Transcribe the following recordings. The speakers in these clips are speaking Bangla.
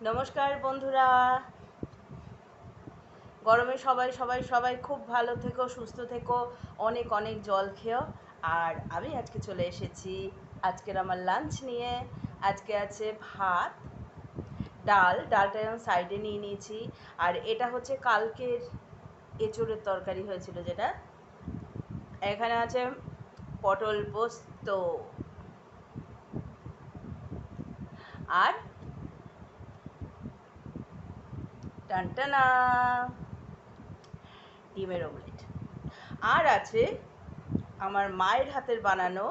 নমস্কার বন্ধুরা। গরমে সবাই সবাই সবাই খুব ভালো থেকো, সুস্থ থেকো, অনেক অনেক জল খেও। আর আমি আজকে চলে এসেছি আজকের আমার লাঞ্চ নিয়ে। আজকে আছে ভাত, ডালটা আমি সাইডে নিয়ে নিয়েছি। আর এটা হচ্ছে কালকের এঁচোড়ের তরকারি হয়েছিল যেটা। এখানে আছে পটল পোস্ত আর টানটানা ডিমের অমলেট। আর আছে আমার মায়ের হাতের বানানো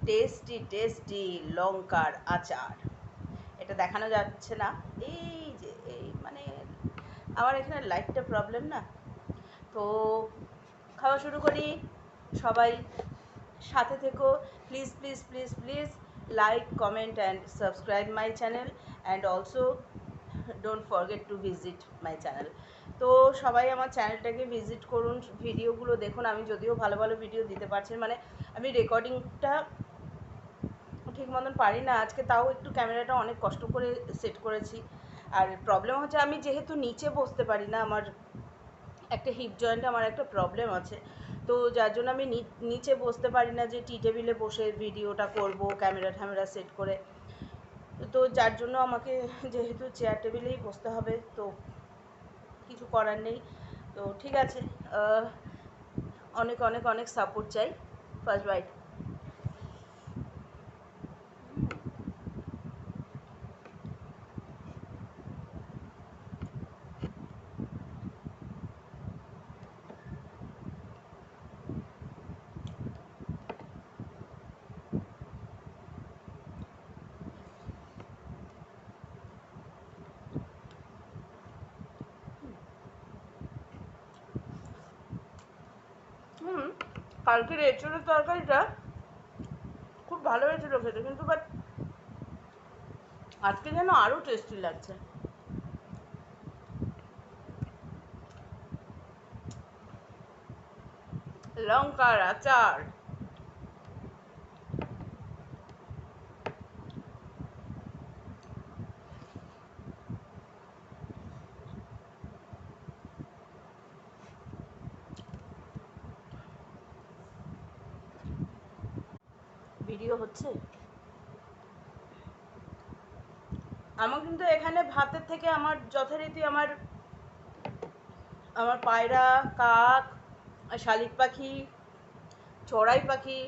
টেস্টি টেস্টি লঙ্কার আচার। এটা দেখানো যাচ্ছে না, এই যে এই মানে আমার এখানে লাইটটা প্রবলেম না। তো খাওয়া শুরু করি। সবাই সাথে থেকো, please please please please like, comment and subscribe my channel, and also don't forget to visit my channel. তো সবাই আমার চ্যানেলটাকে ভিজিট করুন, ভিডিওগুলো দেখুন। আমি যদিও ভালো ভালো ভিডিও দিতে পারছি, মানে আমি রেকর্ডিংটা ঠিক মতন পারি না আজকে, তাও একটু ক্যামেরাটা অনেক কষ্ট করে সেট করেছি। আর প্রবলেম হচ্ছে আমি যেহেতু নিচে বসতে পারি না, আমার একটা হিপ জয়েন্টে আমার একটা প্রবলেম আছে, তো যার জন্য আমি নিচে বসতে পারি না যে টি টেবিলে বসে ভিডিওটা করব ক্যামেরা সেট করে। তো যার জন্য আমাকে যেহেতু চেয়ার টেবিলেই বসতে হবে, তো কিছু করার নেই। তো ঠিক আছে, অনেক অনেক অনেক সাপোর্ট চাই। First bite. কালকের এঁচোড়ের তরকারিটা খুব ভালো হয়েছিল খেতে, কিন্তু বাট আজকে যেন আরও টেস্টি লাগছে। লঙ্কার আচার। ভিডিও হচ্ছে আমার, কিন্তু এখানে ভাতের থেকে আমার যথারীতি আমার আমার পায়রা, কাক, শালিক পাখি, চড়াই পাখি,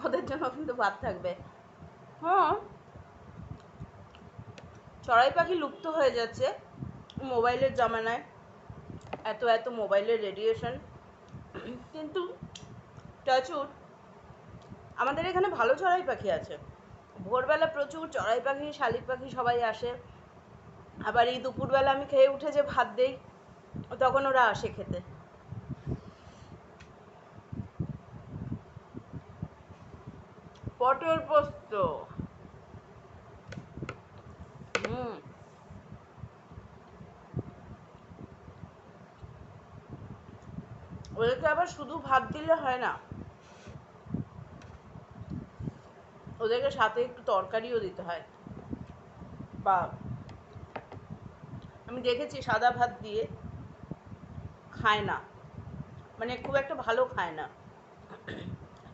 ওদের জন্য কিন্তু ভাত থাকবে। হ্যাঁ, চড়াই পাখি লুপ্ত হয়ে যাচ্ছে মোবাইলের জামানায়, এত এত মোবাইলের রেডিয়েশন। কিন্তু টাচুড আমাদের এখানে ভালো চড়াই পাখি আছে। ভোরবেলা প্রচুর চড়াই পাখি, শালিক পাখি সবাই আসে। আবার এই দুপুরবেলা আমি খেয়ে উঠে যে ভাত দেই, তখন ওরা আসে খেতে। পটল পোস্ত। হুম, ওদেরকে আবার শুধু ভাত দিলে হয় না, ওদেরকে সাথে একটু তরকারিও দিতে হয়। বা আমি দেখেছি সাদা ভাত দিয়ে খায় না, মানে খুব একটা ভালো খায় না।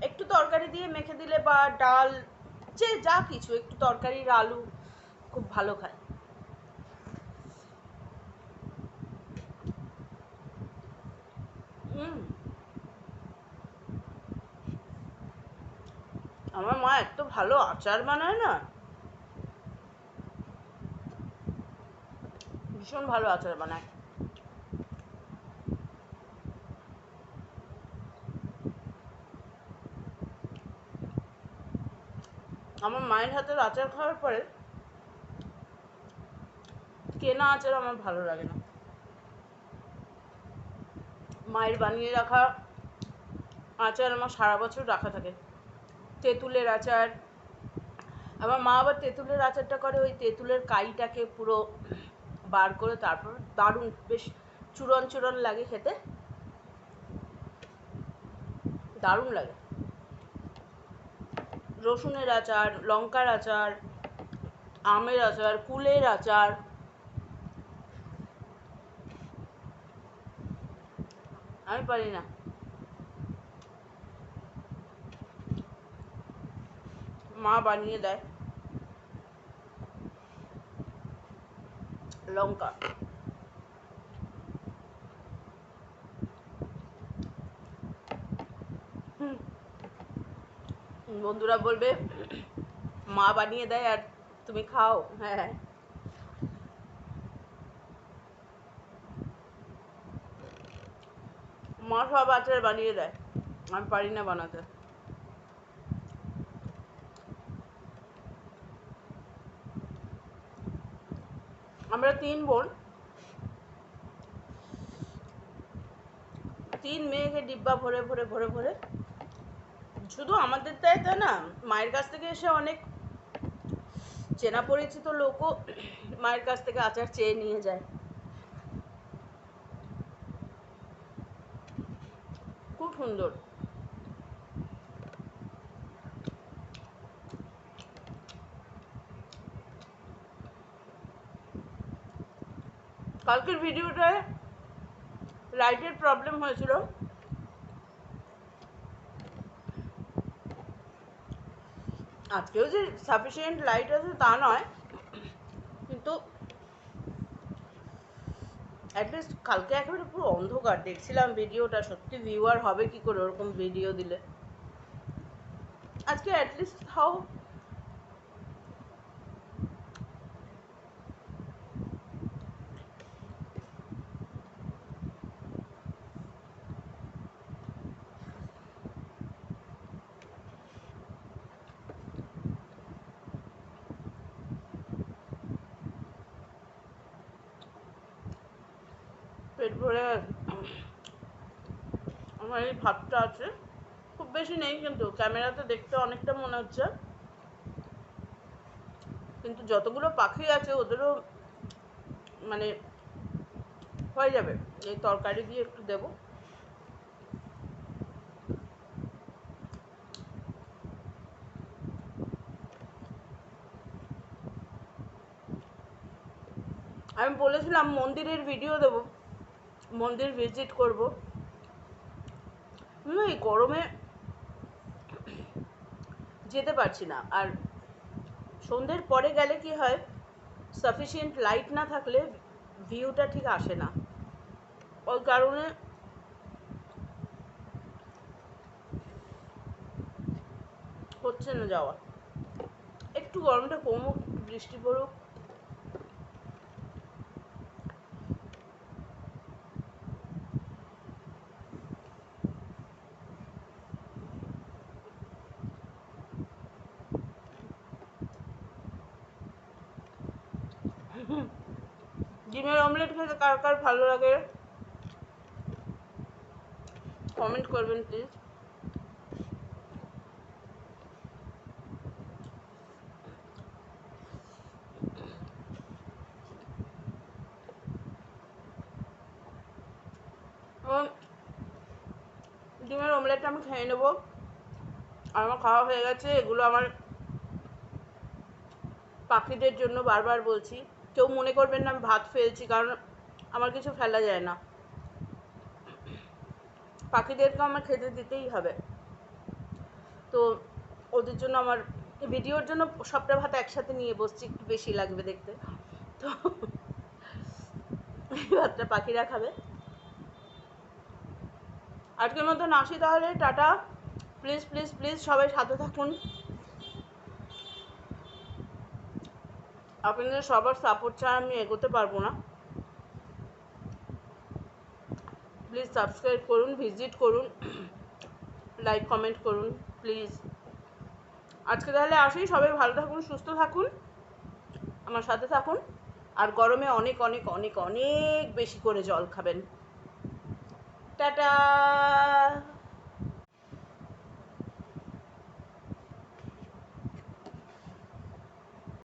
একটু তরকারি দিয়ে মেখে দিলে বা ডাল, যে যা কিছু একটু তরকারির আলু, খুব ভালো খায়। হুম, আমার মা এত ভালো আচার বানায় না, ভীষণ ভালো আচার বানায়। আমার মায়ের হাতের আচার খাওয়ার পরে কেনা আচার আমার ভালো লাগে না। মায়ের বানিয়ে রাখা আচার আমার সারা বছর রাখা থাকে। তেঁতুলের আচার, আমার মা আবার তেঁতুলের আচারটা করে ওই তেঁতুলের কাইটাকে পুরো বার করে, তারপর দারুণ বেশ চূড়ন চূড়ন লাগে খেতে, দারুণ লাগে। রসুনের আচার, লঙ্কার আচার, আমের আচার, কুলের আচার, আমি পারি না। মা বানিয়ে দেয়। লঙ্কা, বন্ধুরা বলবে মা বানিয়ে দেয় আর তুমি খাও। হ্যাঁ, মা সব আচার বানিয়ে দেয়, আমি পারি না বানাতে। আমরা 3 বোন, 3 মেয়েকে ডিব্বা ভরে ভরে ভরে ভরে, শুধু আমাদের তাই তা না, মায়ের কাছ থেকে এসে অনেক চেনা পরিচিত লোকও মায়ের কাছ থেকে আচার চেয়ে নিয়ে যায়। খুব সুন্দর। কালকের ভিডিওটায় লাইটের প্রবলেম হয়েছিল, আজকেও যে সাফিসিয়েন্ট লাইট আছে তা নয়, কিন্তু অ্যাটলিস্ট কালকে একেবারে পুরো অন্ধকার দেখছিলাম ভিডিওটা, সত্যি ভিউয়ার হবে কি করে ওরকম ভিডিও দিলে। আজকে অ্যাটলিস্ট হাও পেট ভরে আমার এই ভাতটা আছে, খুব বেশি নেই কিন্তু ক্যামেরাতে দেখতে অনেকটা মনে হচ্ছে, কিন্তু যতগুলো পাখি আছে ওদেরও মানে হয়ে যাবে। এই তরকারি দিয়ে একটু দেবো। আমি বলেছিলাম মন্দিরের ভিডিও দেব, মন্দির ভিজিট করব, এই গরমে যেতে পারছি না। আর সন্ধ্যের পরে গেলে কি হয়, সাফিসিয়েন্ট লাইট না থাকলে ভিউটা ঠিক আসে না, ওই কারণে হচ্ছে না যাওয়া। একটু গরমটা কমুক, বৃষ্টি পড়ুক। ডিমের অমলেট খেতে কার কার ভালো লাগে কমেন্ট করবেন প্লিজ। ডিমের অমলেটটা আমি খেয়ে নেবো, আর আমার খাওয়া হয়ে গেছে। এগুলো আমার পাখিদের জন্য, বারবার বলছি, কেউ মনে করবেন না আমি ভাত ফেলছি, কারণ আমার কিছু ফেলা যায় না, পাখিদেরকে আমার খেতে দিতেই হবে। তো ওদের জন্য আমার ভিডিওর জন্য সবটা ভাত একসাথে নিয়ে বসছি, একটু বেশি লাগবে দেখতে, তো এই ভাতটা পাখিরা খাবে। আজকের মতন আসি তাহলে, টাটা। প্লিজ প্লিজ প্লিজ সবাই সাথে থাকুন, আপনাদের সবার সাপোর্ট ছাড়া আমি এগোতে পারবো না। প্লিজ সাবস্ক্রাইব করুন, ভিজিট করুন, লাইক কমেন্ট করুন প্লিজ। আজকে তাহলে আসি, সবাই ভালো থাকুন, সুস্থ থাকুন, আমার সাথে থাকুন, আর গরমে অনেক অনেক অনেক অনেক বেশি করে জল খাবেন। টাটা।